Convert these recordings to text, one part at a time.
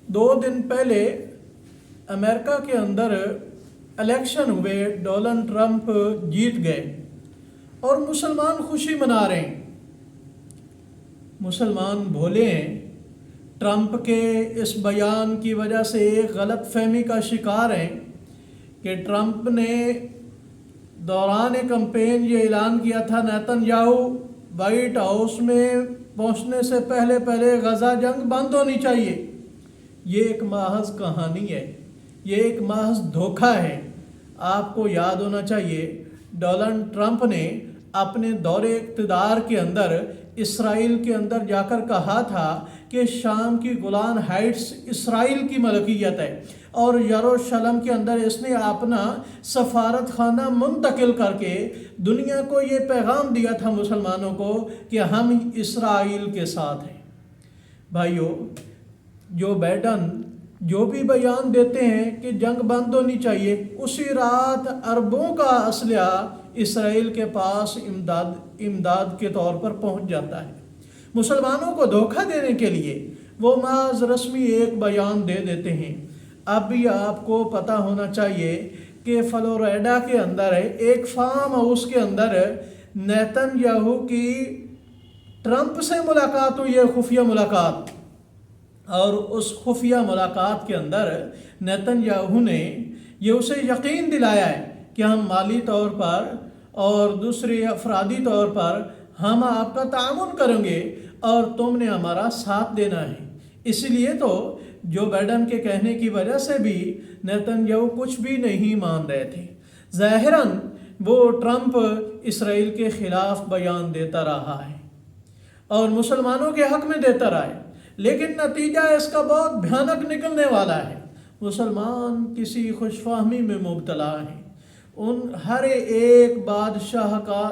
2 دن پہلے امریکہ کے اندر الیکشن ہوئے، ڈونلڈ ٹرمپ جیت گئے اور مسلمان خوشی منا رہے ہیں۔ مسلمان بھولے ہیں، ٹرمپ کے اس بیان کی وجہ سے ایک غلط فہمی کا شکار ہیں کہ ٹرمپ نے دوران کمپین یہ اعلان کیا تھا نیتن یاہو وائٹ ہاؤس میں پہنچنے سے پہلے غزہ جنگ بند ہونی چاہیے۔ یہ ایک محض کہانی ہے، یہ ایک محض دھوکہ ہے۔ آپ کو یاد ہونا چاہیے ڈونلڈ ٹرمپ نے اپنے دور اقتدار کے اندر اسرائیل کے اندر جا کر کہا تھا کہ شام کی گولان ہائٹس اسرائیل کی ملکیت ہے، اور یروشلم کے اندر اس نے اپنا سفارت خانہ منتقل کر کے دنیا کو یہ پیغام دیا تھا مسلمانوں کو کہ ہم اسرائیل کے ساتھ ہیں۔ بھائیو، جو بائیڈن جو بھی بیان دیتے ہیں کہ جنگ بند ہونی چاہیے، اسی رات اربوں کا اسلحہ اسرائیل کے پاس امداد کے طور پر پہنچ جاتا ہے۔ مسلمانوں کو دھوکہ دینے کے لیے وہ محض رسمی ایک بیان دے دیتے ہیں۔ اب بھی آپ کو پتہ ہونا چاہیے کہ فلوریڈا کے اندر ایک فارم ہاؤس کے اندر نیتن یاہو کی ٹرمپ سے ملاقات ہوئی ہے، خفیہ ملاقات، اور اس خفیہ ملاقات کے اندر نیتن یاہو نے یہ اسے یقین دلایا ہے کہ ہم مالی طور پر اور دوسرے افرادی طور پر ہم آپ کا تعاون کریں گے اور تم نے ہمارا ساتھ دینا ہے۔ اسی لیے تو جو بائیڈن کے کہنے کی وجہ سے بھی نیتن یاہو کچھ بھی نہیں مان رہے تھے۔ ظاہراً وہ ٹرمپ اسرائیل کے خلاف بیان دیتا رہا ہے اور مسلمانوں کے حق میں دیتا رہا ہے، لیکن نتیجہ اس کا بہت بھیانک نکلنے والا ہے۔ مسلمان کسی خوش فہمی میں مبتلا ہیں۔ ہر ایک بادشاہ کا،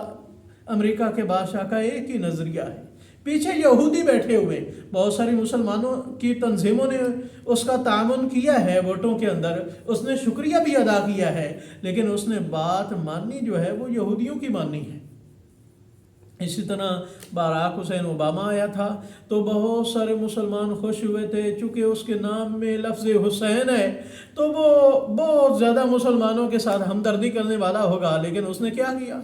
امریکہ کے بادشاہ کا ایک ہی نظریہ ہے، پیچھے یہودی بیٹھے ہوئے، بہت ساری مسلمانوں کی تنظیموں نے اس کا تعاون کیا ہے ووٹوں کے اندر، اس نے شکریہ بھی ادا کیا ہے، لیکن اس نے بات ماننی جو ہے وہ یہودیوں کی ماننی ہے۔ اسی طرح باراک حسین اوباما آیا تھا تو بہت سارے مسلمان خوش ہوئے تھے، چونکہ اس کے نام میں لفظ حسین ہے تو وہ بہت زیادہ مسلمانوں کے ساتھ ہمدردی کرنے والا ہوگا، لیکن اس نے کیا کیا؟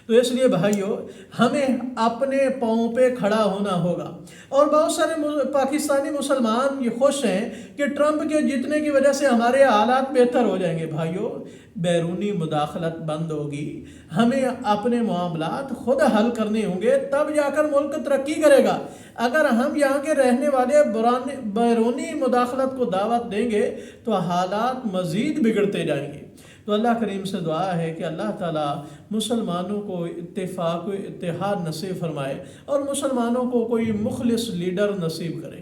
تو اس لیے بھائیو، ہمیں اپنے پاؤں پہ کھڑا ہونا ہوگا، اور بہت سارے پاکستانی مسلمان یہ خوش ہیں کہ ٹرمپ کے جیتنے کی وجہ سے ہمارے حالات بہتر ہو جائیں گے۔ بھائیو، بیرونی مداخلت بند ہوگی، ہمیں اپنے معاملات خود حل کرنے ہوں گے، تب جا کر ملک ترقی کرے گا۔ اگر ہم یہاں کے رہنے والے بیرونی مداخلت کو دعوت دیں گے تو حالات مزید بگڑتے جائیں گے۔ تو اللہ کریم سے دعا ہے کہ اللہ تعالیٰ مسلمانوں کو اتفاق و اتحاد نصیب فرمائے اور مسلمانوں کو کوئی مخلص لیڈر نصیب کرے۔